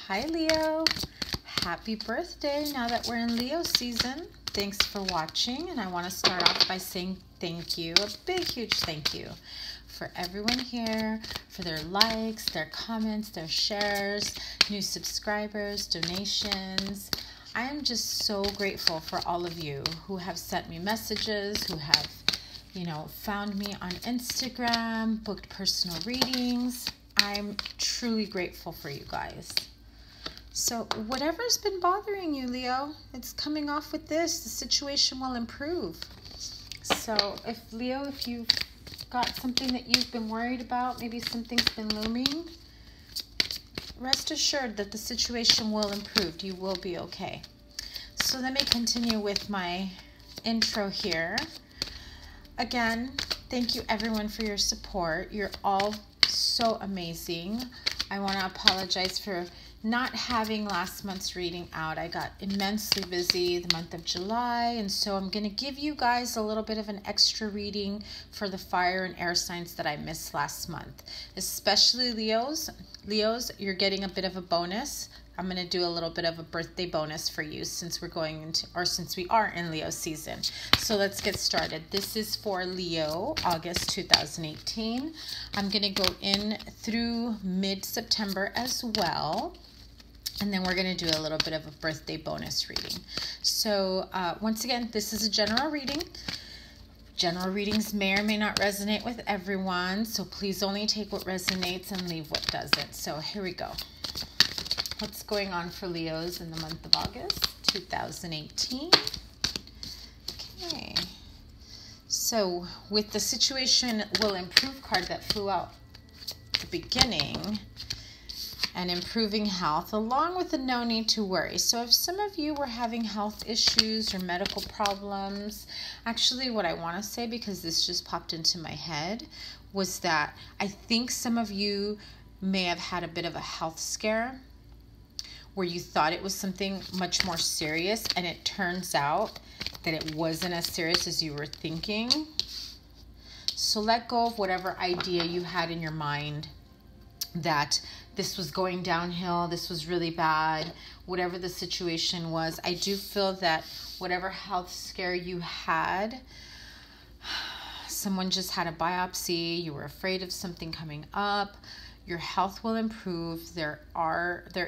Hi Leo, happy birthday now that we're in Leo season. Thanks for watching, and I want to start off by saying thank you, a big huge thank you for everyone here, for their likes, their comments, their shares, new subscribers, donations. I am just so grateful for all of you who have sent me messages, who have found me on Instagram, booked personal readings. I'm truly grateful for you guys. So whatever's been bothering you, Leo, it's coming off with this. The situation will improve. So if you've got something that you've been worried about, maybe something's been looming, rest assured that the situation will improve. You will be okay. So let me continue with my intro here. Again, thank you everyone for your support. You're all so amazing. I want to apologize for not having last month's reading out. I got immensely busy the month of July, and so I'm going to give you guys a little bit of an extra reading for the fire and air signs that I missed last month. Especially Leos. Leos, you're getting a bit of a bonus. I'm going to do a little bit of a birthday bonus for you since we are in Leo season. So let's get started. This is for Leo, August 2018. I'm going to go in through mid-September as well. And then we're going to do a little bit of a birthday bonus reading. So once again, this is a general reading. General readings may or may not resonate with everyone. So please only take what resonates and leave what doesn't. So here we go. What's going on for Leos in the month of August 2018? Okay. So with the situation will improve card that flew out at the beginning, and improving health, along with the no need to worry. So if some of you were having health issues or medical problems, actually what I want to say, because this just popped into my head, was that I think some of you may have had a bit of a health scare where you thought it was something much more serious, and it turns out that it wasn't as serious as you were thinking. So let go of whatever idea you had in your mind that this was going downhill, this was really bad, whatever the situation was. I do feel that whatever health scare you had, someone just had a biopsy, you were afraid of something coming up, your health will improve. There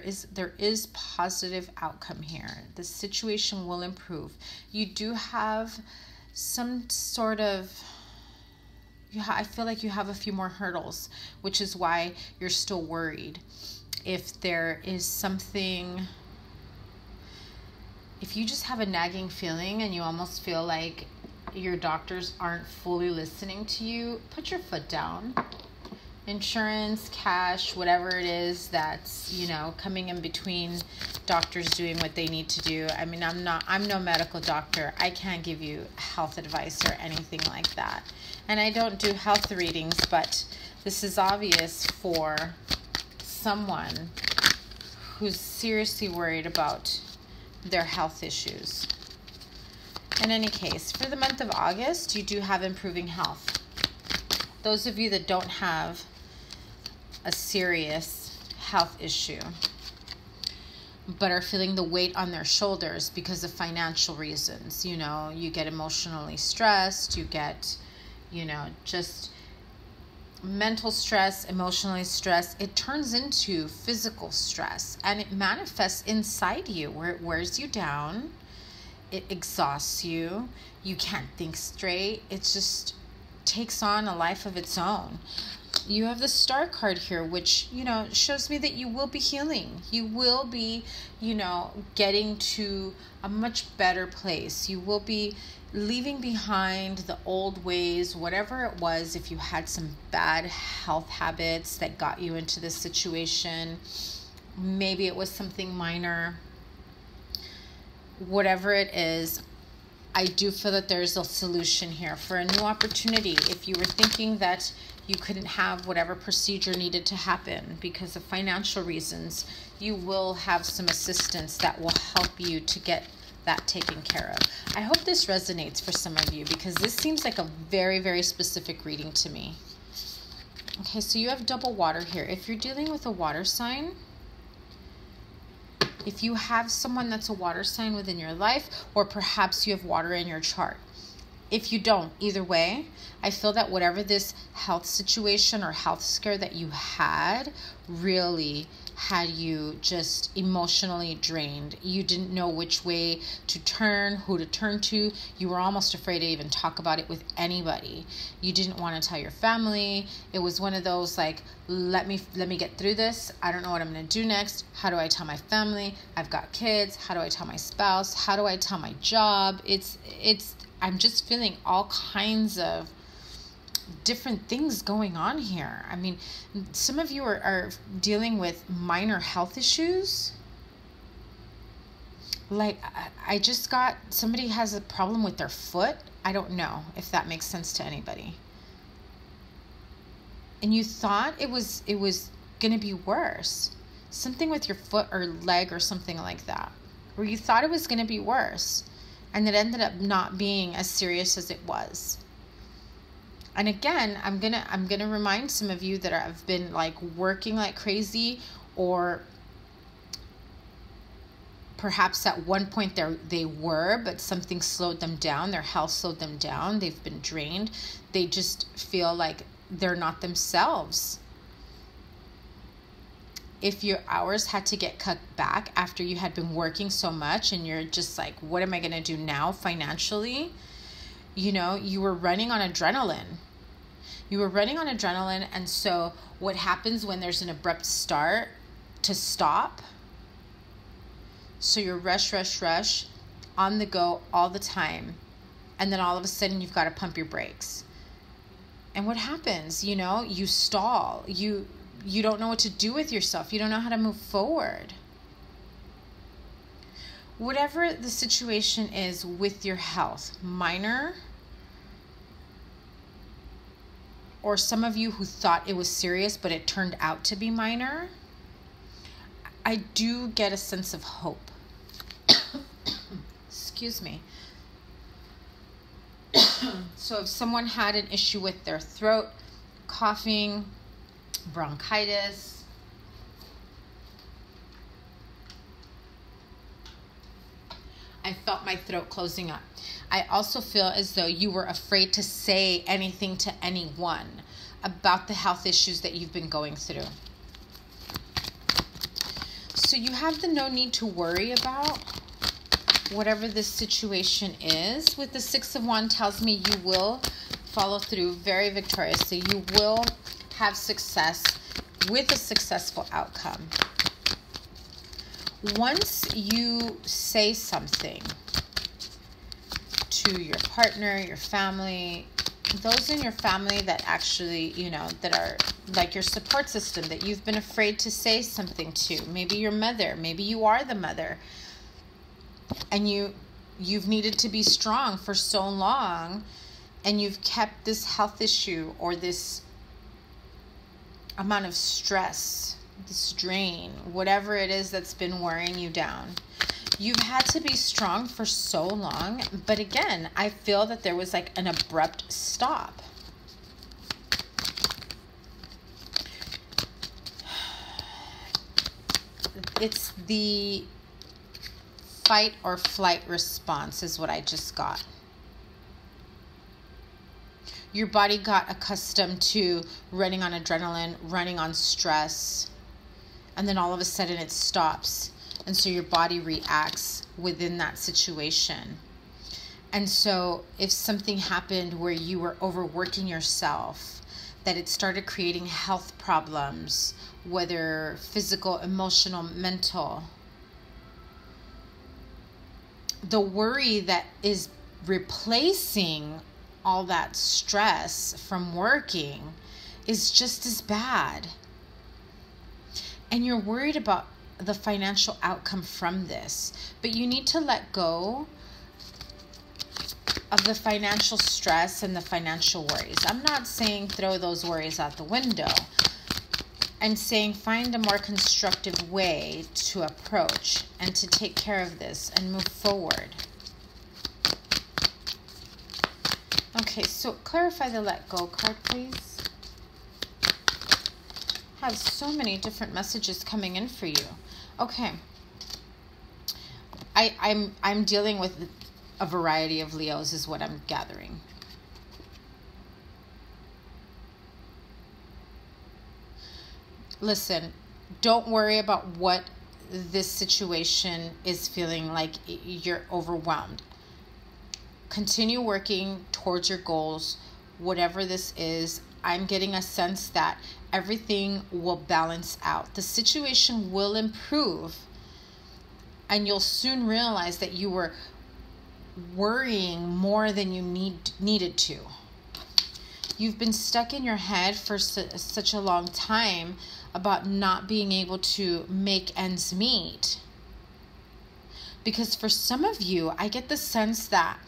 is positive outcome here. The situation will improve. You do have some sort of, I feel like you have a few more hurdles, which is why you're still worried. If there is something, if you just have a nagging feeling and you almost feel like your doctors aren't fully listening to you, put your foot down. Insurance, cash, whatever it is that's, coming in between doctors doing what they need to do. I mean, I'm no medical doctor. I can't give you health advice or anything like that. And I don't do health readings, but this is obvious for someone who's seriously worried about their health issues. In any case, for the month of August, you do have improving health. Those of you that don't have a serious health issue but are feeling the weight on their shoulders because of financial reasons, you get emotionally stressed, you get, just mental stress, emotionally stressed. It turns into physical stress, and it manifests inside you where it wears you down, it exhausts you, you can't think straight, it just takes on a life of its own. You have the Star card here, which, shows me that you will be healing. You will be, getting to a much better place. You will be leaving behind the old ways, whatever it was. If you had some bad health habits that got you into this situation, maybe it was something minor. Whatever it is, I do feel that there's a solution here for a new opportunity. If you were thinking that you couldn't have whatever procedure needed to happen because of financial reasons, you will have some assistance that will help you to get that taken care of. I hope this resonates for some of you, because this seems like a very, very specific reading to me. Okay, so you have double water here. If you're dealing with a water sign, if you have someone that's a water sign within your life, or perhaps you have water in your chart. If you don't, either way, I feel that whatever this health situation or health scare that you had really had you just emotionally drained. You didn't know which way to turn, who to turn to. You were almost afraid to even talk about it with anybody. You didn't want to tell your family. It was one of those like, let me get through this. I don't know what I'm going to do next. How do I tell my family? I've got kids. How do I tell my spouse? How do I tell my job? I'm just feeling all kinds of different things going on here. I mean, some of you are dealing with minor health issues. Like, I just got, somebody has a problem with their foot. I don't know if that makes sense to anybody. And you thought it was going to be worse. Something with your foot or leg or something like that. Where you thought it was going to be worse. And it ended up not being as serious as it was. And again, I'm gonna remind some of you that have been like working like crazy, or perhaps at one point they were, but something slowed them down. Their health slowed them down. They've been drained. They just feel like they're not themselves. If your hours had to get cut back after you had been working so much and you're just like, what am I going to do now financially? You know, you were running on adrenaline. And so what happens when there's an abrupt start to stop? So you're rush, on the go all the time. And then all of a sudden you've got to pump your brakes. And what happens? You know, you stall. You don't know what to do with yourself. You don't know how to move forward. Whatever the situation is with your health, minor, or some of you who thought it was serious, but it turned out to be minor, I do get a sense of hope. Excuse me. So if someone had an issue with their throat, coughing, bronchitis, I felt my throat closing up. I also feel as though you were afraid to say anything to anyone about the health issues that you've been going through. So you have the no need to worry about whatever this situation is. With the Six of Wands tells me you will follow through very victoriously. You will have success with a successful outcome. Once you say something to your partner, your family, those in your family that actually, you know, that are like your support system, that you've been afraid to say something to, maybe your mother, maybe you are the mother, and you've needed to be strong for so long, and you've kept this health issue or this amount of stress, this drain, whatever it is that's been wearing you down. You've had to be strong for so long, but again, I feel that there was like an abrupt stop. It's the fight or flight response is what I just got. Your body got accustomed to running on adrenaline, running on stress, and then all of a sudden it stops. And so your body reacts within that situation. And so if something happened where you were overworking yourself, that it started creating health problems, whether physical, emotional, mental, the worry that is replacing all that stress from working is just as bad. And you're worried about the financial outcome from this, but you need to let go of the financial stress and the financial worries. I'm not saying throw those worries out the window. I'm saying find a more constructive way to approach and to take care of this and move forward. Okay, so clarify the let go card, please. I have so many different messages coming in for you. Okay. I'm dealing with a variety of Leos is what I'm gathering. Listen, don't worry about what this situation is feeling like you're overwhelmed. Continue working towards your goals, whatever this is. I'm getting a sense that everything will balance out. The situation will improve, and you'll soon realize that you were worrying more than you needed to. You've been stuck in your head for such a long time about not being able to make ends meet. Because for some of you, I get the sense that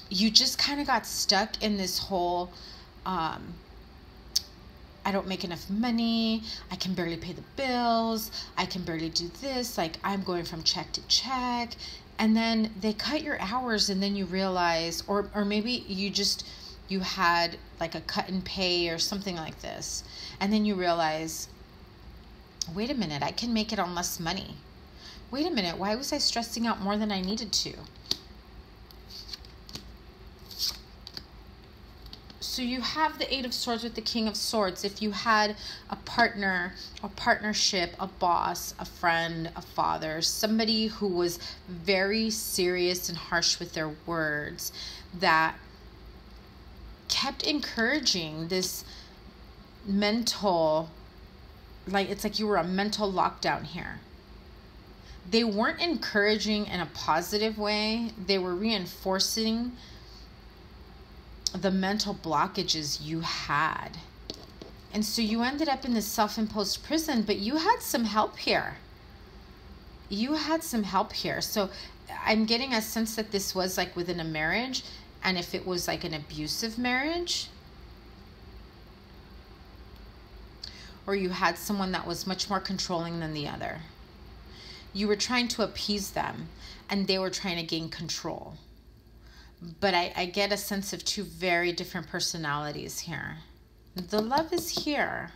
you just kind of got stuck in this whole, I don't make enough money, I can barely pay the bills, I can barely do this, like I'm going from check to check. And then they cut your hours, and then you realize, or maybe you had like a cut in pay or something like this. And then you realize, wait a minute, I can make it on less money. Wait a minute, why was I stressing out more than I needed to? So you have the Eight of Swords with the King of Swords. If you had a partner, a partnership, a boss, a friend, a father, somebody who was very serious and harsh with their words, that kept encouraging this mental, like it's like you were a mental lockdown here. They weren't encouraging in a positive way. They were reinforcing the mental blockages you had. And so you ended up in this self-imposed prison, but you had some help here. You had some help here. So I'm getting a sense that this was like within a marriage, and if it was like an abusive marriage, or you had someone that was much more controlling than the other. You were trying to appease them, and they were trying to gain control. But I get a sense of two very different personalities here. The love is here,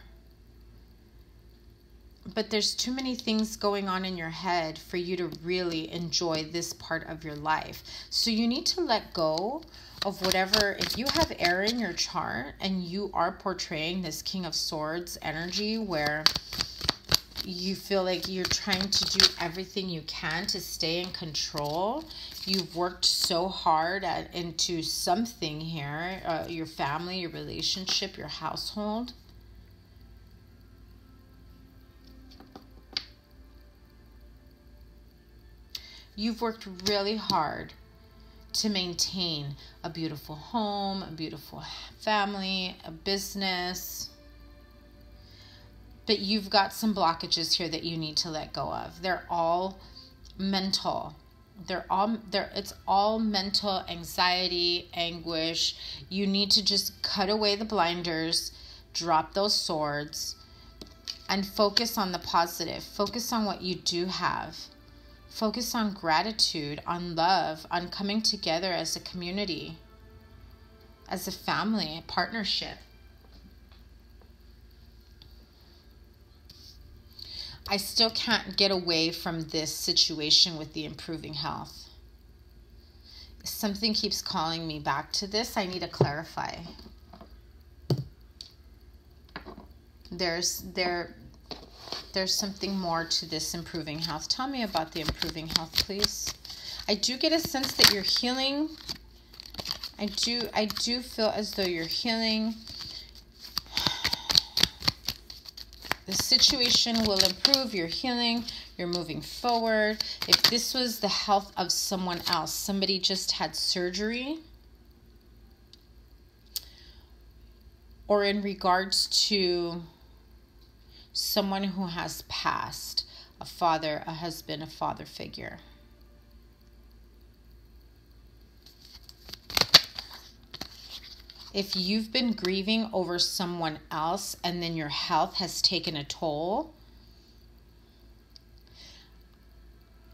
but there's too many things going on in your head for you to really enjoy this part of your life. So you need to let go of whatever. If you have air in your chart and you are portraying this King of Swords energy where you feel like you're trying to do everything you can to stay in control. You've worked so hard into something here, your family, your relationship, your household. You've worked really hard to maintain a beautiful home, a beautiful family, a business. But you've got some blockages here that you need to let go of. They're all mental. It's all mental anxiety, anguish. You need to just cut away the blinders, drop those swords, and focus on the positive. Focus on what you do have. Focus on gratitude, on love, on coming together as a community, as a family, a partnership. I still can't get away from this situation with the improving health. Something keeps calling me back to this. I need to clarify. There's something more to this improving health. Tell me about the improving health, please. I do get a sense that you're healing. I do feel as though you're healing. The situation will improve. You're healing. You're moving forward. If this was the health of someone else, somebody just had surgery, or in regards to someone who has passed, a father, a husband, a father figure. If you've been grieving over someone else and then your health has taken a toll,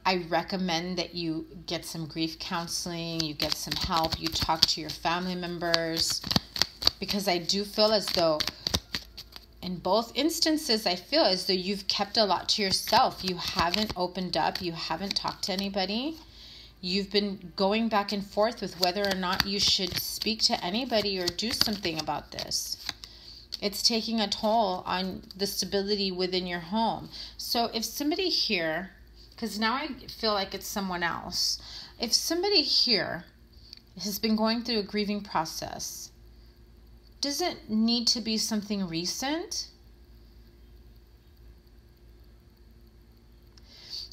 I recommend that you get some grief counseling, you get some help, you talk to your family members, because I do feel as though in both instances, I feel as though you've kept a lot to yourself. You haven't opened up, you haven't talked to anybody, You've been going back and forth with whether or not you should speak to anybody or do something about this. It's taking a toll on the stability within your home. So if somebody here, because now I feel like it's someone else, if somebody here has been going through a grieving process, doesn't need to be something recent,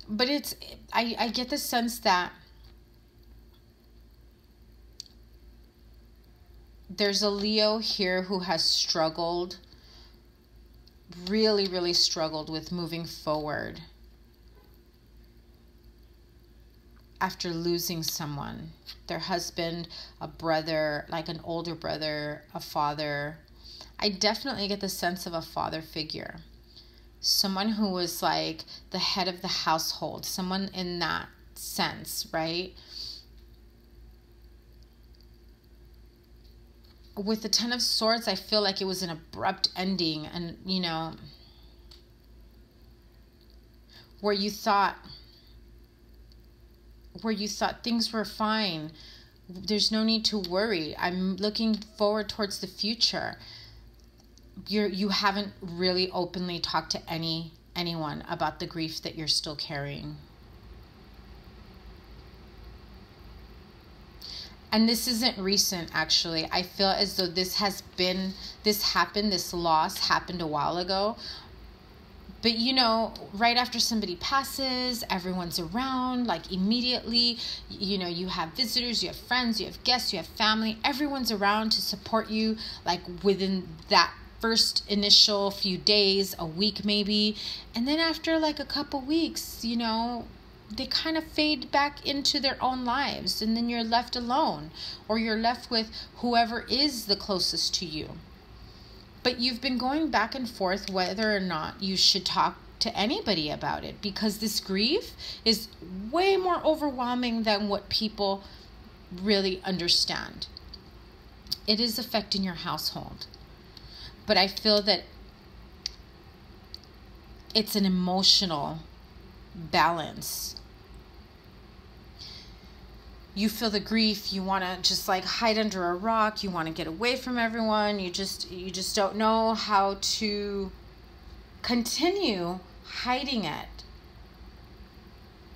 but I get the sense that there's a Leo here who has struggled, really, really struggled with moving forward after losing someone, their husband, a brother, like an older brother, a father. I definitely get the sense of a father figure. Someone who was like the head of the household, someone in that sense, right? With the Ten of Swords, I feel like it was an abrupt ending, and where you thought things were fine. There's no need to worry. I'm looking forward towards the future. You haven't really openly talked to anyone about the grief that you're still carrying. And this isn't recent, actually. I feel as though this loss happened a while ago. But right after somebody passes, everyone's around, like immediately, you have visitors, you have friends, you have guests, you have family, everyone's around to support you, like within that first initial few days, a week maybe. And then after like a couple weeks, they kind of fade back into their own lives, and then you're left alone, or you're left with whoever is the closest to you. But you've been going back and forth whether or not you should talk to anybody about it, because this grief is way more overwhelming than what people really understand. It is affecting your household. But I feel that it's an emotional balance. You feel the grief, you want to just like hide under a rock, you want to get away from everyone, you just don't know how to continue hiding it.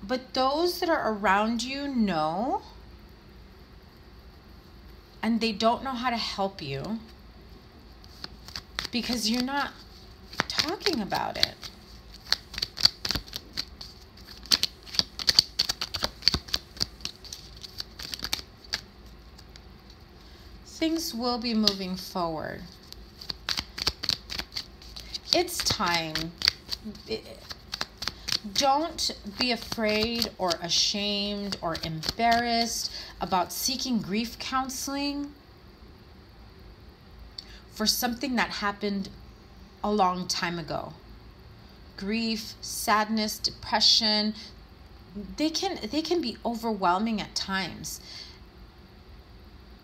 But those that are around you know, and they don't know how to help you because you're not talking about it. Things will be moving forward. It's time. Don't be afraid or ashamed or embarrassed about seeking grief counseling for something that happened a long time ago. Grief, sadness, depression, they can be overwhelming at times.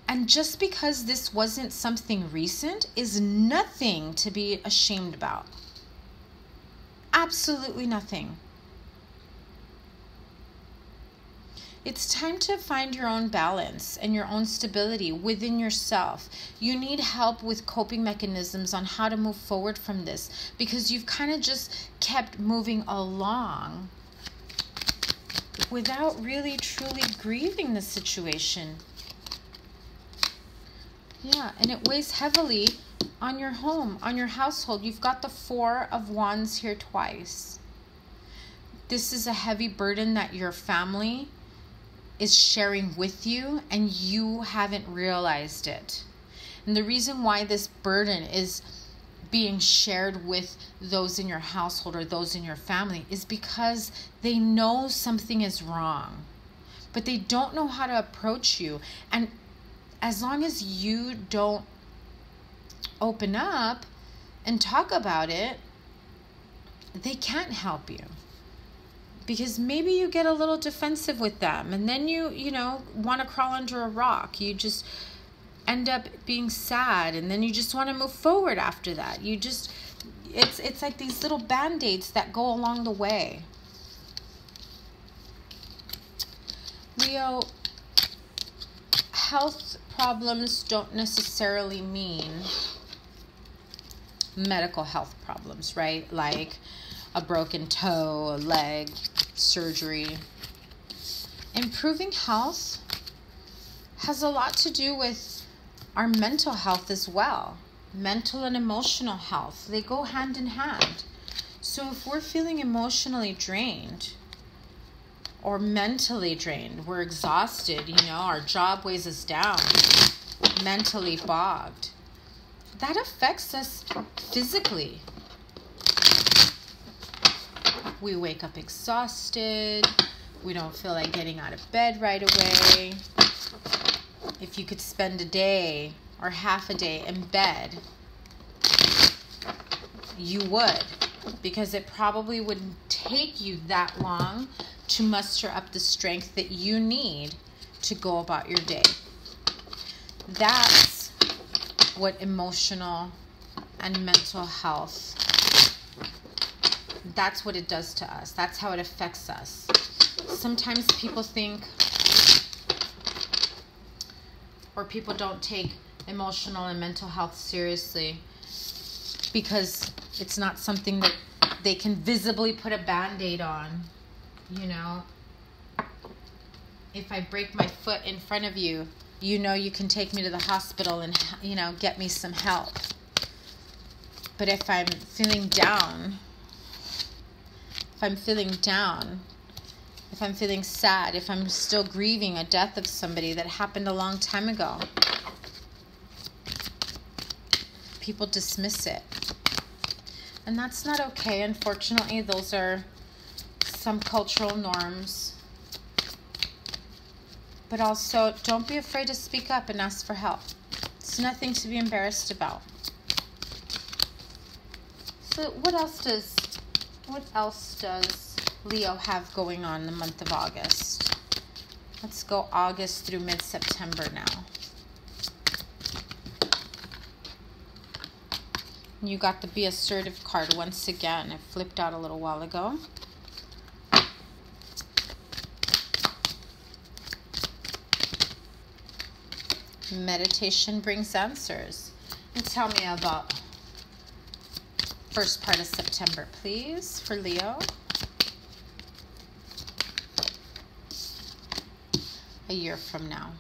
And just because this wasn't something recent is nothing to be ashamed about. Absolutely nothing. It's time to find your own balance and your own stability within yourself. You need help with coping mechanisms on how to move forward from this, because you've kind of just kept moving along without really truly grieving the situation. Yeah, and it weighs heavily on your home, on your household. You've got the Four of Wands here twice. This is a heavy burden that your family is sharing with you, and you haven't realized it. And the reason why this burden is being shared with those in your household or those in your family is because they know something is wrong, but they don't know how to approach you. And as long as you don't open up and talk about it, they can't help you. Because maybe you get a little defensive with them, and then you want to crawl under a rock. You just end up being sad, and then you just want to move forward after that. It's like these little band-aids that go along the way. Leo, health problems don't necessarily mean medical health problems, right? Like a broken toe, a leg, surgery. Improving health has a lot to do with our mental health as well. Mental and emotional health, they go hand in hand. So if we're feeling emotionally drained or mentally drained, we're exhausted, our job weighs us down, mentally bogged, that affects us physically. We wake up exhausted. We don't feel like getting out of bed right away. If you could spend a day or half a day in bed, you would, because it probably wouldn't take you that long to muster up the strength that you need to go about your day. That's what emotional and mental health, that's what it does to us. That's how it affects us. Sometimes people think, or people don't take emotional and mental health seriously because it's not something that they can visibly put a Band-Aid on. If I break my foot in front of you, you can take me to the hospital and, get me some help. But if I'm feeling down, if I'm feeling sad, if I'm still grieving a death of somebody that happened a long time ago, people dismiss it. And that's not okay. Unfortunately, those are some cultural norms. But also, don't be afraid to speak up and ask for help. It's nothing to be embarrassed about. So what else does Leo have going on in the month of August? Let's go August through mid-September now. You got the Be Assertive card once again. It flipped out a little while ago. Meditation brings answers. And tell me about first part of September, please, for Leo. A year from now.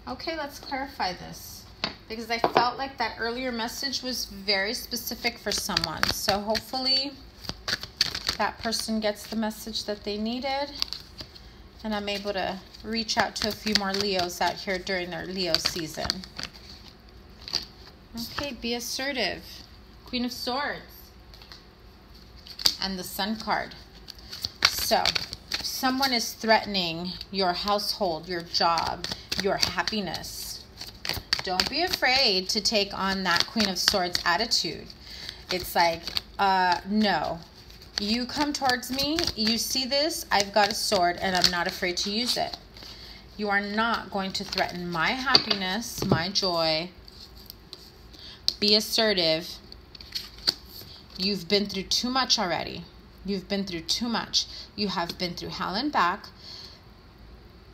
Okay, let's clarify this, because I felt like that earlier message was very specific for someone. So hopefully that person gets the message that they needed, and I'm able to reach out to a few more Leos out here during their Leo season. Okay, be assertive. Queen of Swords. And the Sun card. So, someone is threatening your household, your job, your happiness. Don't be afraid to take on that Queen of Swords attitude. It's like, no. You come towards me, you see this, I've got a sword, and I'm not afraid to use it. You are not going to threaten my happiness, my joy. Be assertive. You've been through too much already. You've been through too much. You have been through hell and back.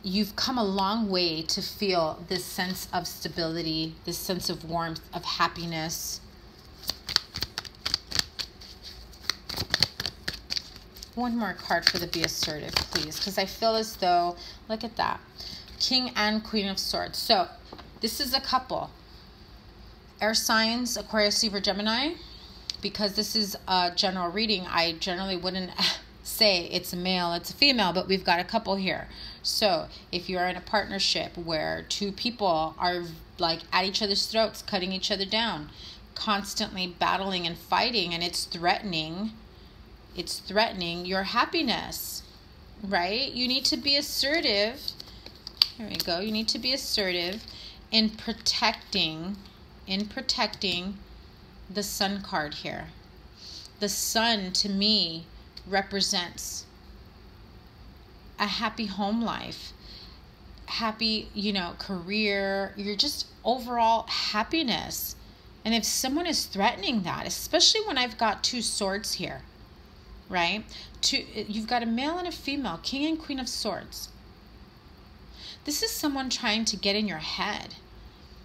You've come a long way to feel this sense of stability, this sense of warmth, of happiness. One more card for the Be Assertive, please, because I feel as though, look at that, King and Queen of Swords. So this is a couple. Air signs, Aquarius, Libra, Gemini. Because this is a general reading, I generally wouldn't say it's a male, it's a female, but we've got a couple here. So if you're in a partnership where two people are like at each other's throats, cutting each other down, constantly battling and fighting, and it's threatening your happiness, right? You need to be assertive. Here we go. You need to be assertive in protecting the Sun card here. The Sun to me represents a happy home life, happy, career, you're just overall happiness. And if someone is threatening that, especially when I've got 2 swords here, right? You've got a male and a female, King and Queen of Swords. This is someone trying to get in your head.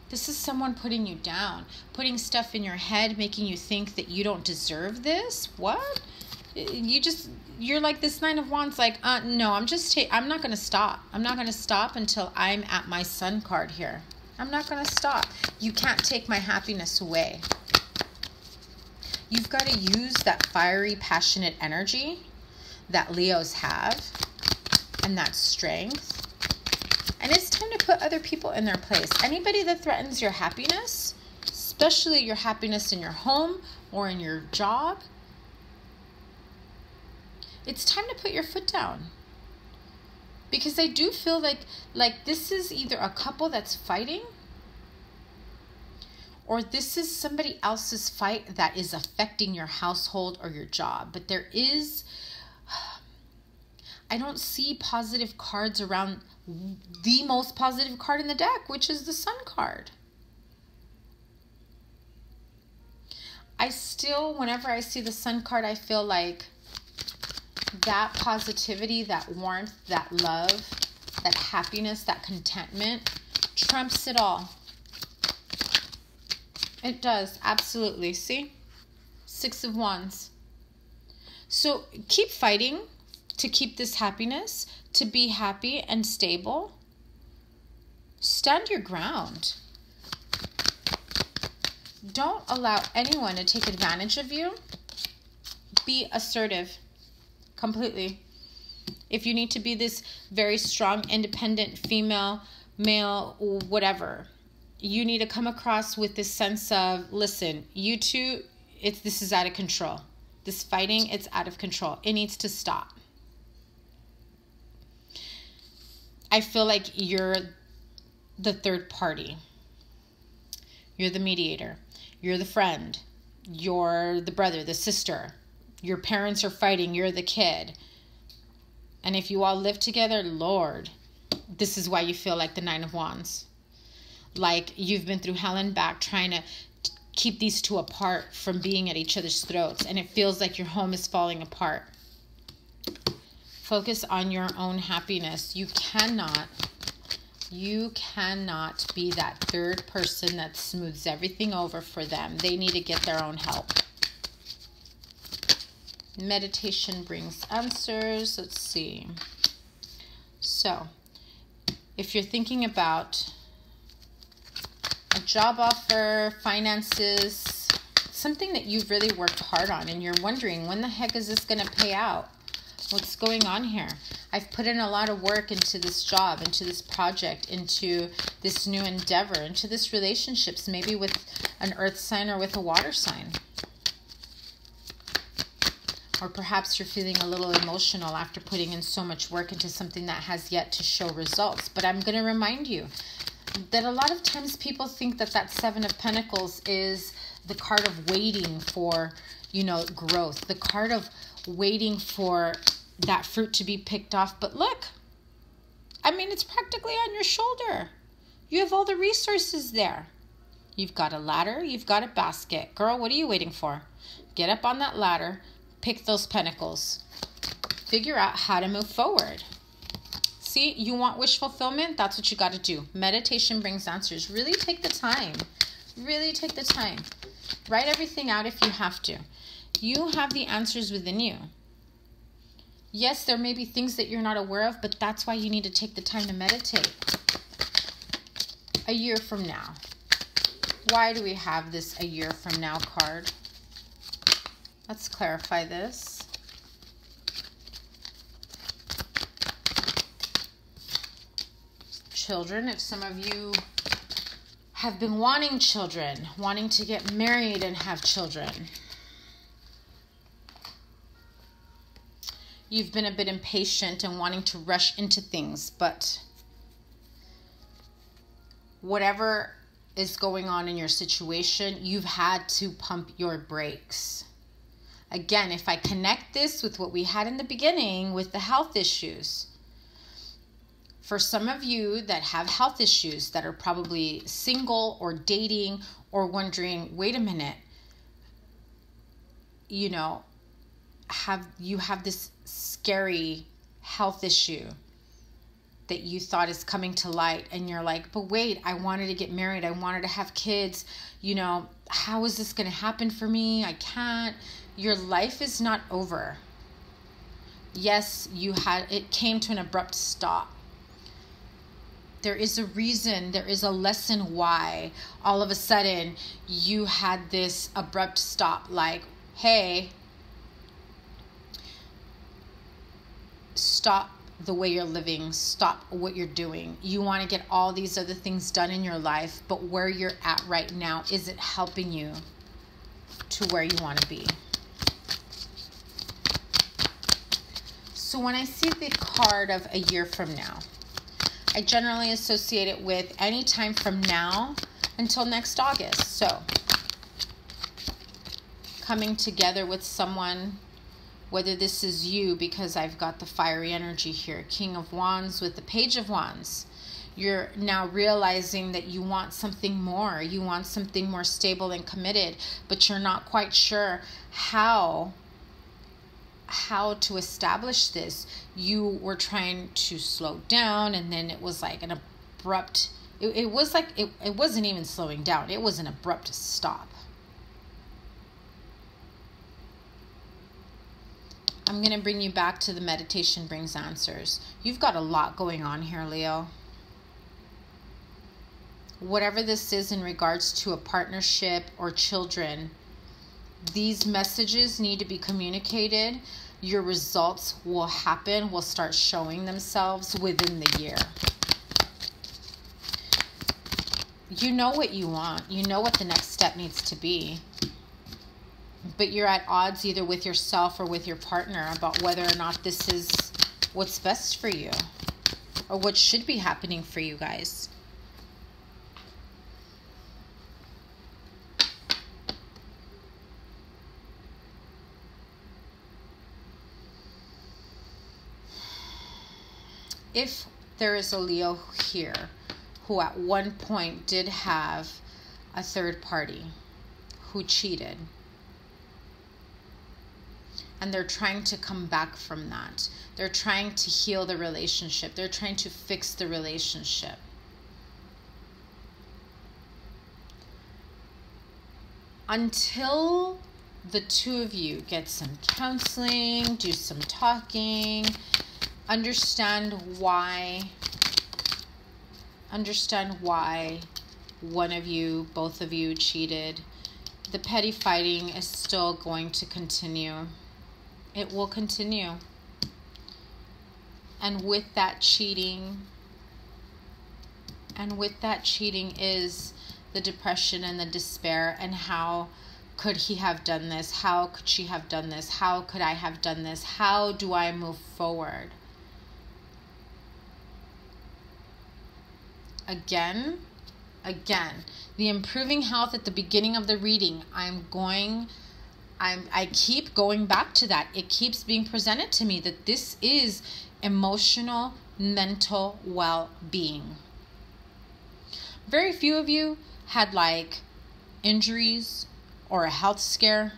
This is someone putting you down, putting stuff in your head, making you think that you don't deserve this. What? You're like this 9 of Wands, like, no, I'm not going to stop. I'm not going to stop until I'm at my Sun card here. I'm not going to stop. You can't take my happiness away. You've got to use that fiery, passionate energy that Leos have and that strength. And it's time to put other people in their place. Anybody that threatens your happiness, especially your happiness in your home or in your job, it's time to put your foot down. Because I do feel like this is either a couple that's fighting, or this is somebody else's fight that is affecting your household or your job. But I don't see positive cards around the most positive card in the deck, which is the Sun card. Whenever I see the Sun card, I feel like that positivity, that warmth, that love, that happiness, that contentment trumps it all. It does, absolutely. See? 6 of Wands. So keep fighting to keep this happiness, to be happy and stable. Stand your ground. Don't allow anyone to take advantage of you. Be assertive. Completely. If you need to be this very strong, independent female, male, whatever, you need to come across with this sense of, listen, you two, this is out of control. This fighting, it's out of control. It needs to stop. I feel like you're the third party. You're the mediator. You're the friend. You're the brother, the sister. Your parents are fighting. You're the kid. And if you all live together, Lord, this is why you feel like the 9 of Wands. Like you've been through hell and back trying to keep these two apart from being at each other's throats. And it feels like your home is falling apart. Focus on your own happiness. You cannot be that third person that smooths everything over for them. They need to get their own help. Meditation brings answers. Let's see. So, if you're thinking about a job offer, finances, something that you've really worked hard on and you're wondering, when the heck is this going to pay out? What's going on here? I've put in a lot of work into this job, into this project, into this new endeavor, into this relationships, maybe with an earth sign or with a water sign. Or perhaps you're feeling a little emotional after putting in so much work into something that has yet to show results. But I'm going to remind you that a lot of times people think that 7 of Pentacles is the card of waiting for, growth, the card of waiting for that fruit to be picked off. But look, it's practically on your shoulder. You have all the resources there. You've got a ladder, you've got a basket. Girl, what are you waiting for? Get up on that ladder, pick those pentacles, figure out how to move forward. See, you want wish fulfillment? That's what you got to do. Meditation brings answers. Really take the time. Really take the time. Write everything out if you have to. You have the answers within you. Yes, there may be things that you're not aware of, but that's why you need to take the time to meditate. A year from now. Why do we have this a year from now card? Let's clarify this. Children, if some of you have been wanting children, wanting to get married and have children, you've been a bit impatient and wanting to rush into things, but whatever is going on in your situation, you've had to pump your brakes. Again, if I connect this with what we had in the beginning with the health issues, For some of you that have health issues, that are probably single or dating or wondering, wait a minute, you know, you have this scary health issue that you thought is coming to light, and you're like, but wait, I wanted to get married, I wanted to have kids, you know, how is this going to happen for me? I can't. Your life is not over. Yes, it came to an abrupt stop. There is a reason, there is a lesson why all of a sudden you had this abrupt stop, like, hey, stop the way you're living, stop what you're doing. You want to get all these other things done in your life, but where you're at right now isn't helping you to where you want to be. So when I see the card of a year from now, I generally associate it with any time from now until next August. So coming together with someone, whether this is you, because I've got the fiery energy here, King of Wands with the Page of Wands. You're now realizing that you want something more. You want something more stable and committed, but you're not quite sure how to establish this. You were trying to slow down, and then it was like an abrupt, it wasn't even slowing down. It was an abrupt stop. I'm going to bring you back to the meditation brings answers. You've got a lot going on here, Leo. Whatever this is in regards to a partnership or children, these messages need to be communicated. Your results will start showing themselves within the year. You know what you want. You know what the next step needs to be. But you're at odds either with yourself or with your partner about whether or not this is what's best for you or what should be happening for you guys. If there is a Leo here who at one point did have a third party who cheated, and they're trying to come back from that. They're trying to heal the relationship. They're trying to fix the relationship. Until the two of you get some counseling, do some talking, understand why one of you, both of you cheated, the petty fighting is still going to continue. It will continue. And with that cheating is the depression and the despair, and how could he have done this? How could she have done this? How could I have done this? How do I move forward? Again, the improving health at the beginning of the reading, I keep going back to that. It keeps being presented to me that this is emotional, mental well-being. Very few of you had like injuries or a health scare.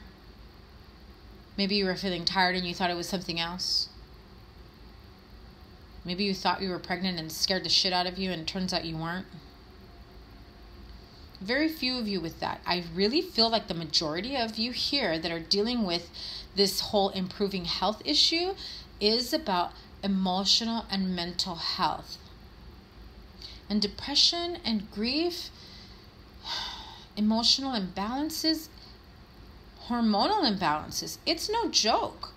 Maybe you were feeling tired and you thought it was something else. Maybe you thought you were pregnant and scared the shit out of you, and it turns out you weren't. Very few of you with that. I really feel like the majority of you here that are dealing with this whole improving health issue is about emotional and mental health. And depression and grief, emotional imbalances, hormonal imbalances, it's no joke.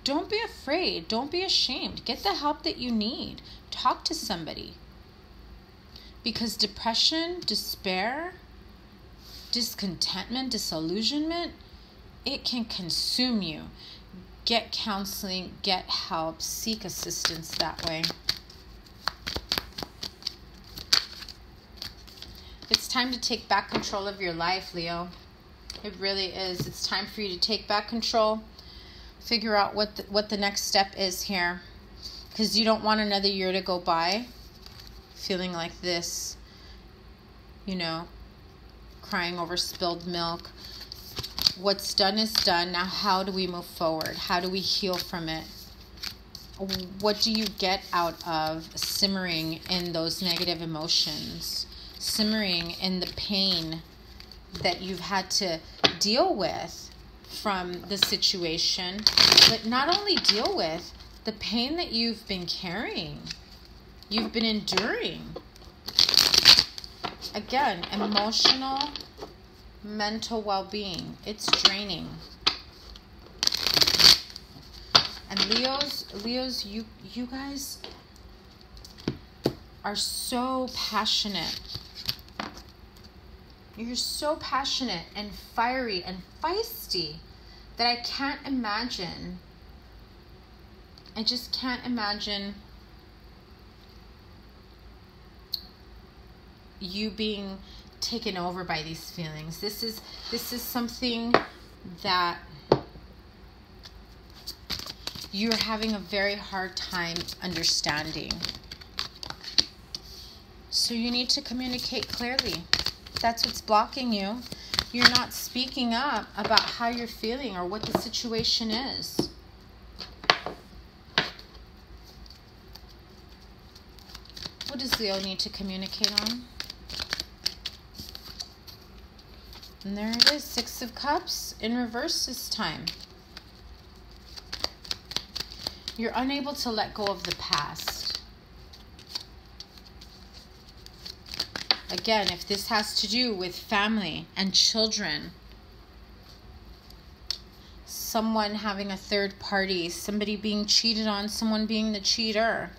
Don't be afraid. Don't be ashamed. Get the help that you need. Talk to somebody. Because depression, despair, discontentment, disillusionment, it can consume you. Get counseling, get help, seek assistance that way. It's time to take back control of your life, Leo. It really is. It's time for you to take back control. Figure out what the next step is here. because you don't want another year to go by feeling like this, you know, crying over spilled milk. What's done is done. Now, how do we move forward? How do we heal from it? What do you get out of simmering in those negative emotions? Simmering in the pain that you've had to deal with from the situation, but not only deal with, the pain that you've been carrying, you've been enduring. Again, emotional, mental well-being, it's draining. And Leos, you guys are so passionate. You're so passionate and fiery and feisty that I can't imagine. I just can't imagine you being taken over by these feelings. This is something that you're having a very hard time understanding. So you need to communicate clearly. That's what's blocking you. You're not speaking up about how you're feeling or what the situation is. What does Leo need to communicate on? And there it is, 6 of Cups in reverse this time. You're unable to let go of the past. Again, if this has to do with family and children, someone having a third party, somebody being cheated on, someone being the cheater,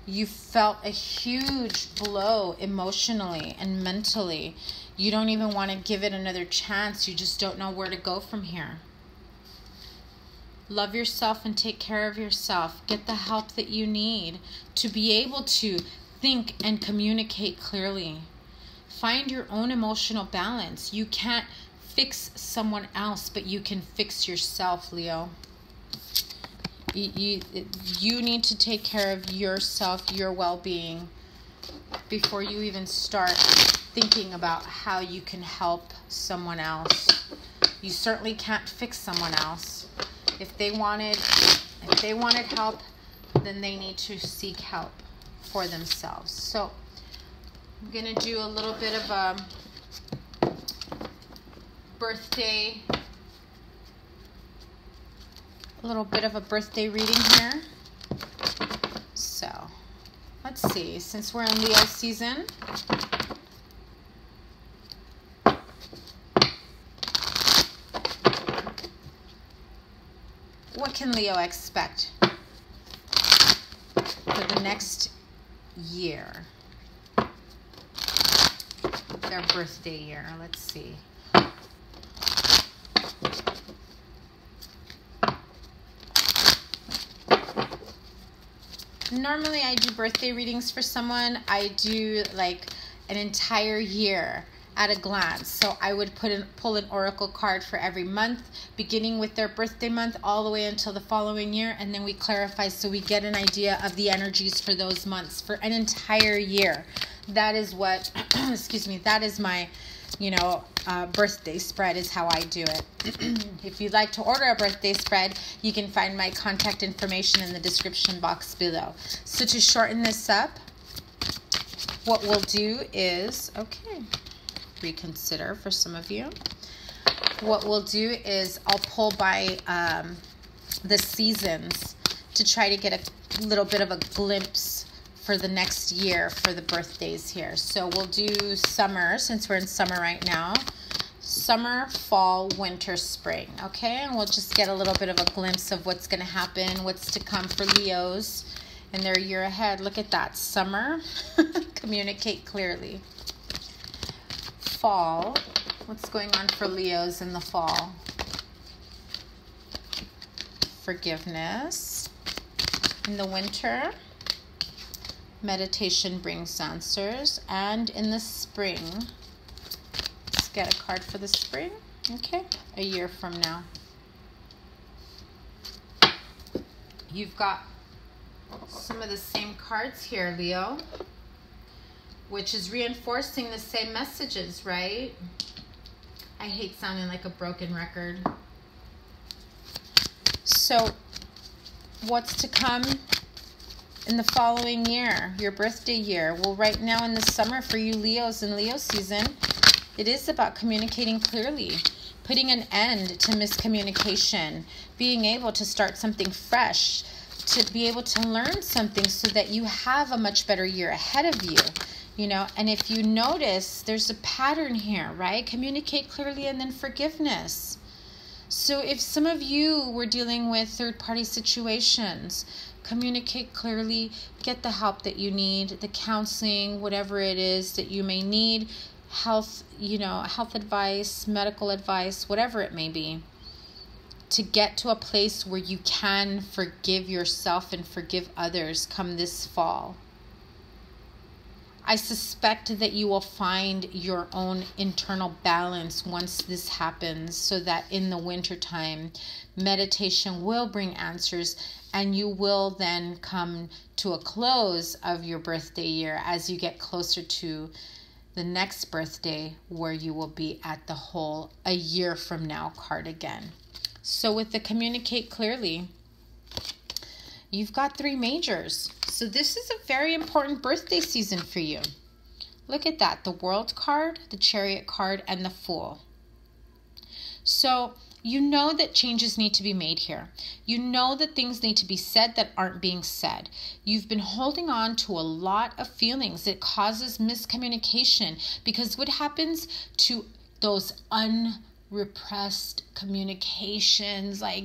you felt a huge blow emotionally and mentally. You don't even want to give it another chance. You just don't know where to go from here. Love yourself and take care of yourself. Get the help that you need to be able to think and communicate clearly. Find your own emotional balance. You can't fix someone else, but you can fix yourself, Leo. You need to take care of yourself, your well-being, before you even start thinking about how you can help someone else. You certainly can't fix someone else. If they wanted help, then they need to seek help for themselves. So I'm going to do a little bit of a birthday reading here. So let's see, since we're in Leo season, what can Leo expect for the next year? Their birthday year. Let's see. Normally I do birthday readings for someone. I do like an entire year at a glance. So I would pull an oracle card for every month, beginning with their birthday month all the way until the following year, and then we clarify so we get an idea of the energies for those months for an entire year. That is what, excuse me, that is my, birthday spread is how I do it. If you'd like to order a birthday spread, you can find my contact information in the description box below. So to shorten this up, what we'll do is, reconsider for some of you. What we'll do is I'll pull by the seasons to try to get a little bit of a glimpse for the next year for the birthdays here. So we'll do summer, since we're in summer right now. Summer, fall, winter, spring, okay? And we'll just get a little bit of a glimpse of what's going to happen, what's to come for Leos in their year ahead. Look at that. Summer, communicate clearly. Fall, what's going on for Leos in the fall? Forgiveness. In the winter, meditation brings answers. And in the spring, let's get a card for the spring. Okay, a year from now. You've got Some of the same cards here, Leo, which is reinforcing the same messages, right? I hate sounding like a broken record. So what's to come in the following year, your birthday year? Well, right now in the summer for you Leos in Leo season, it is about communicating clearly, putting an end to miscommunication, being able to start something fresh, to be able to learn something so that you have a much better year ahead of you, you know. And if you notice, there's a pattern here, right? Communicate clearly and then forgiveness. So if some of you were dealing with third-party situations, communicate clearly, get the help that you need, the counseling, whatever it is that you may need, health, you know, health advice, medical advice, whatever it may be, to get to a place where you can forgive yourself and forgive others come this fall. I suspect that you will find your own internal balance once this happens, so that in the wintertime, meditation will bring answers and you will then come to a close of your birthday year as you get closer to the next birthday, where you will be at the whole a year from now card again. So with the communicate clearly, you've got 3 majors. So this is a very important birthday season for you. Look at that, the World card, the Chariot card, and the Fool. So you know that changes need to be made here. You know that things need to be said that aren't being said. You've been holding on to a lot of feelings. It causes miscommunication, because what happens to those unrepressed communications, like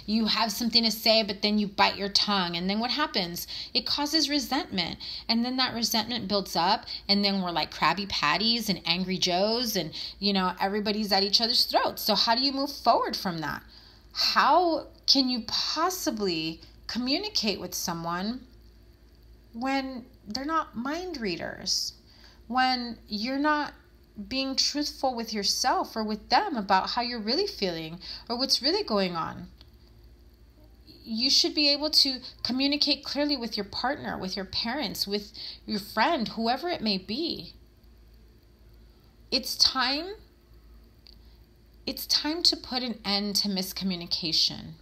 you have something to say, but then you bite your tongue, and then what happens? It causes resentment, and then that resentment builds up, and then we're like Krabby Patties and Angry Joes, and you know, everybody's at each other's throats. So how do you move forward from that? How can you possibly communicate with someone when they're not mind readers, when you're not being truthful with yourself or with them about how you're really feeling or what's really going on? You should be able to communicate clearly with your partner, with your parents, with your friend, whoever it may be. It's time to put an end to miscommunication.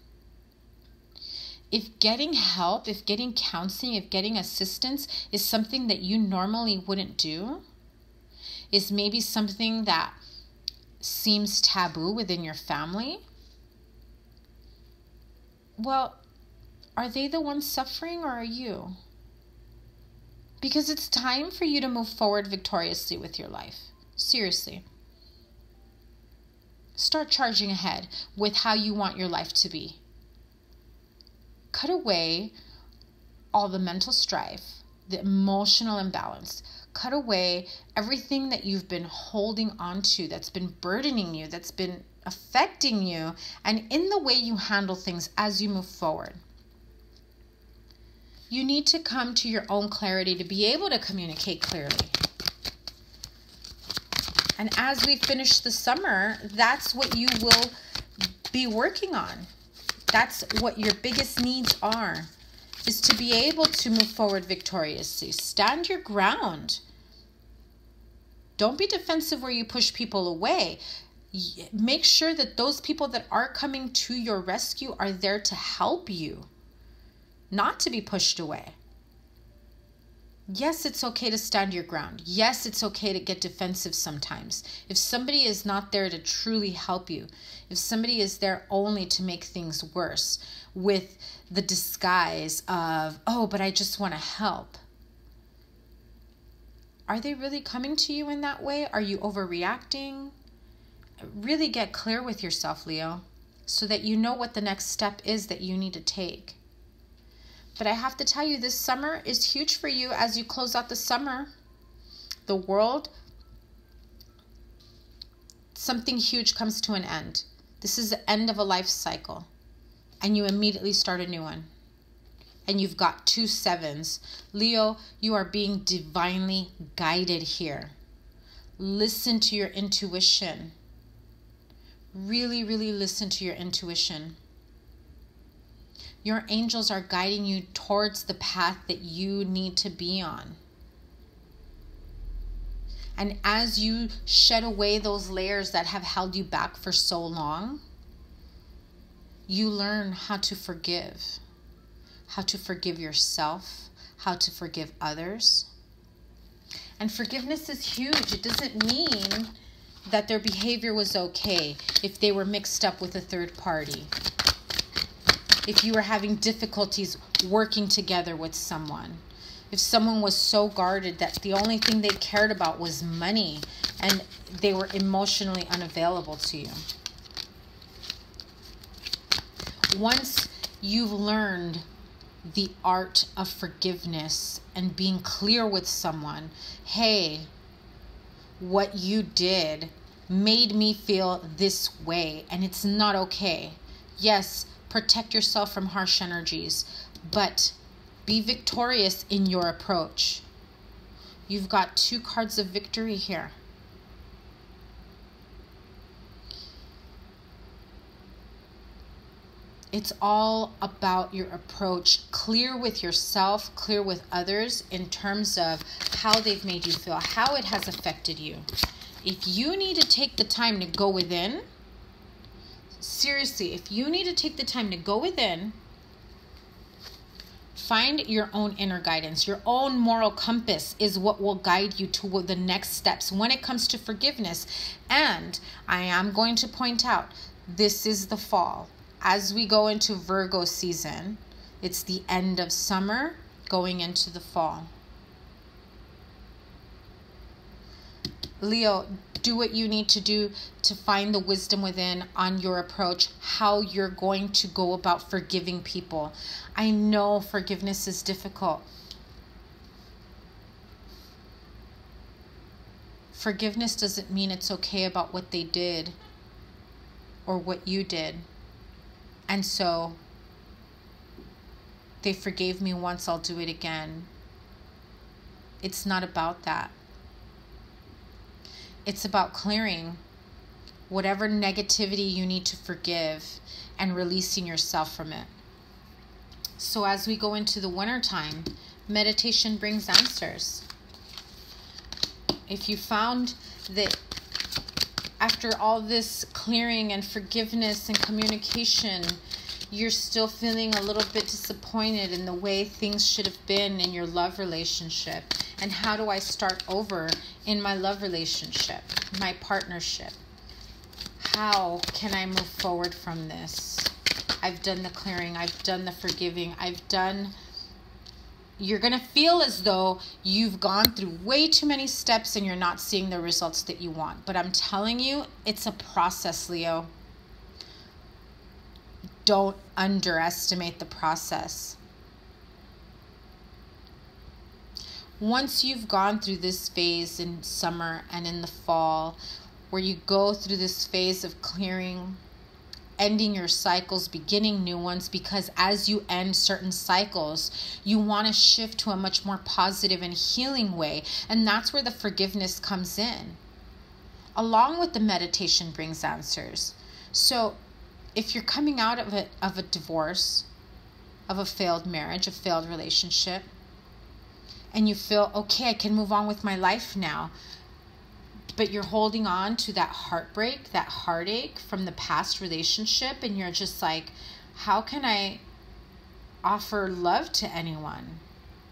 If getting help, if getting counseling, if getting assistance is something that you normally wouldn't do, is maybe something that seems taboo within your family, well, are they the ones suffering or are you? Because it's time for you to move forward victoriously with your life. Seriously. Start charging ahead with how you want your life to be. Cut away all the mental strife, the emotional imbalance. Cut away everything that you've been holding on to, that's been burdening you, that's been affecting you, and in the way you handle things as you move forward. You need to come to your own clarity to be able to communicate clearly. And as we finish the summer, that's what you will be working on. That's what your biggest needs are, is to be able to move forward victoriously. Stand your ground. Don't be defensive where you push people away. Make sure that those people that are coming to your rescue are there to help you, not to be pushed away. Yes, it's okay to stand your ground. Yes, it's okay to get defensive sometimes. If somebody is not there to truly help you, if somebody is there only to make things worse with the disguise of, oh, but I just want to help. Are they really coming to you in that way? Are you overreacting? Really get clear with yourself, Leo, so that you know what the next step is that you need to take. But I have to tell you, this summer is huge for you as you close out the summer. The world, something huge comes to an end. This is the end of a life cycle, and you immediately start a new one. And you've got 2 sevens. Leo, you are being divinely guided here. Listen to your intuition. Really, really listen to your intuition. Your angels are guiding you towards the path that you need to be on. And as you shed away those layers that have held you back for so long, you learn how to forgive yourself, how to forgive others. And forgiveness is huge. It doesn't mean that their behavior was okay if they were mixed up with a third party. If you were having difficulties working together with someone. If someone was so guarded that the only thing they cared about was money and they were emotionally unavailable to you. Once you've learned the art of forgiveness and being clear with someone, hey, what you did made me feel this way and it's not okay. Yes, protect yourself from harsh energies, but be victorious in your approach. You've got 2 cards of victory here. It's all about your approach. Clear with yourself, clear with others in terms of how they've made you feel, how it has affected you. If you need to take the time to go within, seriously, if you need to take the time to go within, find your own inner guidance. Your own moral compass is what will guide you to the next steps when it comes to forgiveness. And I am going to point out, this is the fall. As we go into Virgo season, it's the end of summer going into the fall. Leo, do what you need to do to find the wisdom within on your approach, how you're going to go about forgiving people. I know forgiveness is difficult. Forgiveness doesn't mean it's okay about what they did or what you did. And so, they forgave me once, I'll do it again. It's not about that. It's about clearing whatever negativity you need to forgive and releasing yourself from it. So as we go into the winter time, meditation brings answers. If you found that after all this clearing and forgiveness and communication, you're still feeling a little bit disappointed in the way things should have been in your love relationship, and how do I start over in my love relationship, my partnership? How can I move forward from this? I've done the clearing, I've done the forgiving, you're going to feel as though you've gone through way too many steps and you're not seeing the results that you want. But I'm telling you, it's a process, Leo. Don't underestimate the process. Once you've gone through this phase in summer and in the fall, where you go through this phase of clearing, ending your cycles, beginning new ones, because as you end certain cycles, you want to shift to a much more positive and healing way. And that's where the forgiveness comes in. Along with the meditation brings answers. So if you're coming out of a divorce, of a failed marriage, a failed relationship, and you feel, okay, I can move on with my life now, but you're holding on to that heartbreak, that heartache from the past relationship, and you're just like, how can I offer love to anyone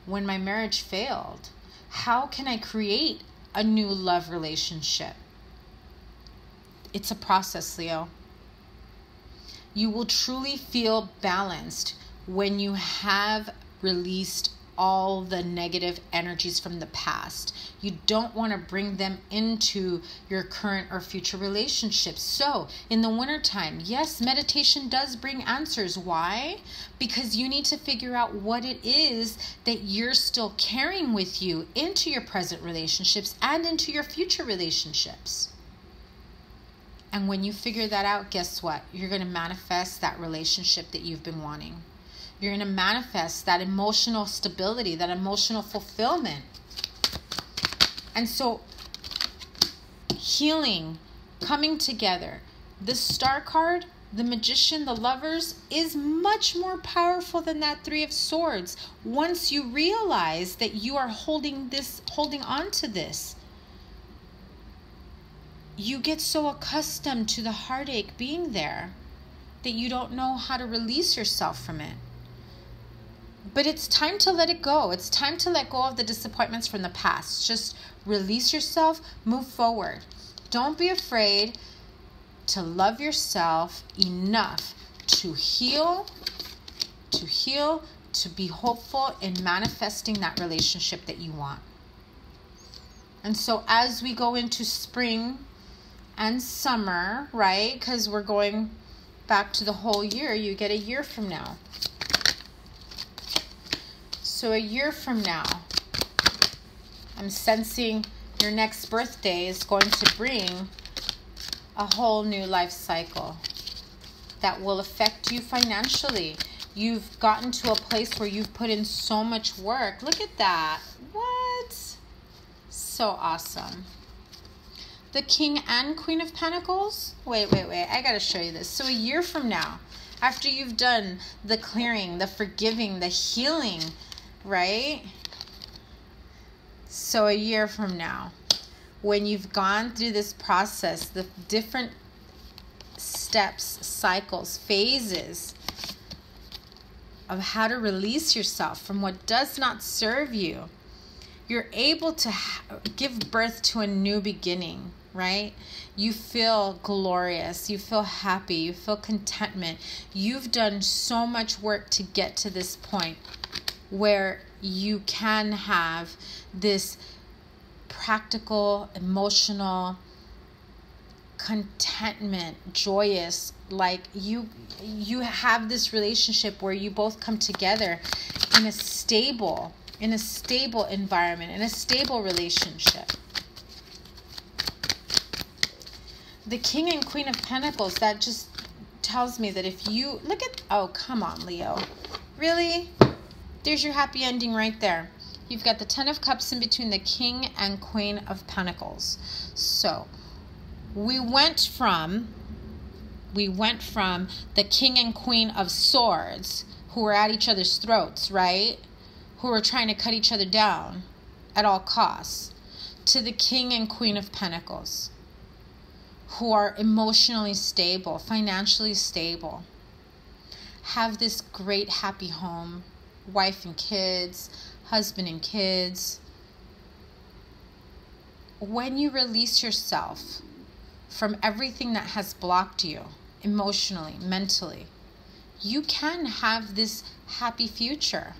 when my marriage failed? How can I create a new love relationship? It's a process, Leo. You will truly feel balanced when you have released all the negative energies from the past. You don't want to bring them into your current or future relationships. So in the wintertime, yes, meditation does bring answers. Why? Because you need to figure out what it is that you're still carrying with you into your present relationships and into your future relationships. And when you figure that out, guess what? You're going to manifest that relationship that you've been wanting. You're going to manifest that emotional stability, that emotional fulfillment. And so, healing, coming together. The Star card the Magician, the Lovers, is much more powerful than that Three of Swords. Once you realize that you are holding on to this, you get so accustomed to the heartache being there that you don't know how to release yourself from it. But it's time to let it go. It's time to let go of the disappointments from the past. Just release yourself, move forward. Don't be afraid to love yourself enough to heal, to be hopeful in manifesting that relationship that you want. And so as we go into spring and summer, right? Because we're going back to the whole year. You get a year from now. So a year from now, I'm sensing your next birthday is going to bring a whole new life cycle that will affect you financially. You've gotten to a place where you've put in so much work. Look at that. What? So awesome. The King and Queen of Pentacles. Wait. I got to show you this. So a year from now, after you've done the clearing, the forgiving, the healing, right? So a year from now, when you've gone through this process, the different steps, cycles, phases of how to release yourself from what does not serve you, you're able to give birth to a new beginning, right? You feel glorious, you feel happy, you feel contentment. You've done so much work to get to this point where you can have this practical, emotional, contentment, joyous, like you have this relationship where you both come together in a stable environment, in a stable relationship. The King and Queen of Pentacles, that just tells me that if you look at, oh, come on, Leo. Really? There's your happy ending right there. You've got the Ten of Cups in between the King and Queen of Pentacles. So we went from the King and Queen of Swords, who were at each other's throats, right? Who were trying to cut each other down at all costs, to the King and Queen of Pentacles, who are emotionally stable, financially stable, have this great happy home, wife and kids, husband and kids. When you release yourself from everything that has blocked you emotionally, mentally, you can have this happy future.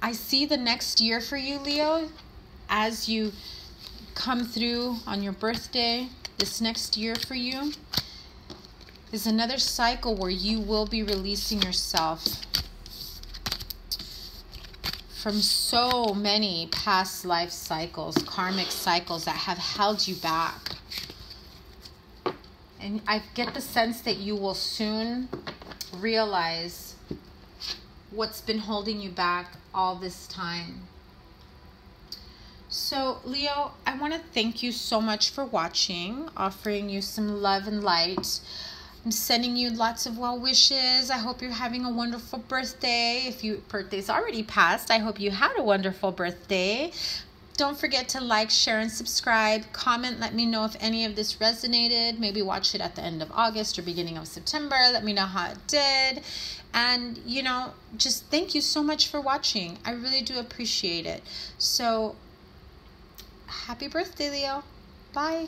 I see the next year for you, Leo, as you come through on your birthday. This next year for you is another cycle where you will be releasing yourself from so many past life cycles, karmic cycles that have held you back. And I get the sense that you will soon realize what's been holding you back all this time. So, Leo, I want to thank you so much for watching, offering you some love and light. I'm sending you lots of well wishes. I hope you're having a wonderful birthday. If your birthday's already passed, I hope you had a wonderful birthday. Don't forget to like, share, and subscribe. Comment, let me know if any of this resonated. Maybe watch it at the end of August or beginning of September. Let me know how it did. And, just thank you so much for watching. I really do appreciate it. So, happy birthday, Leo. Bye.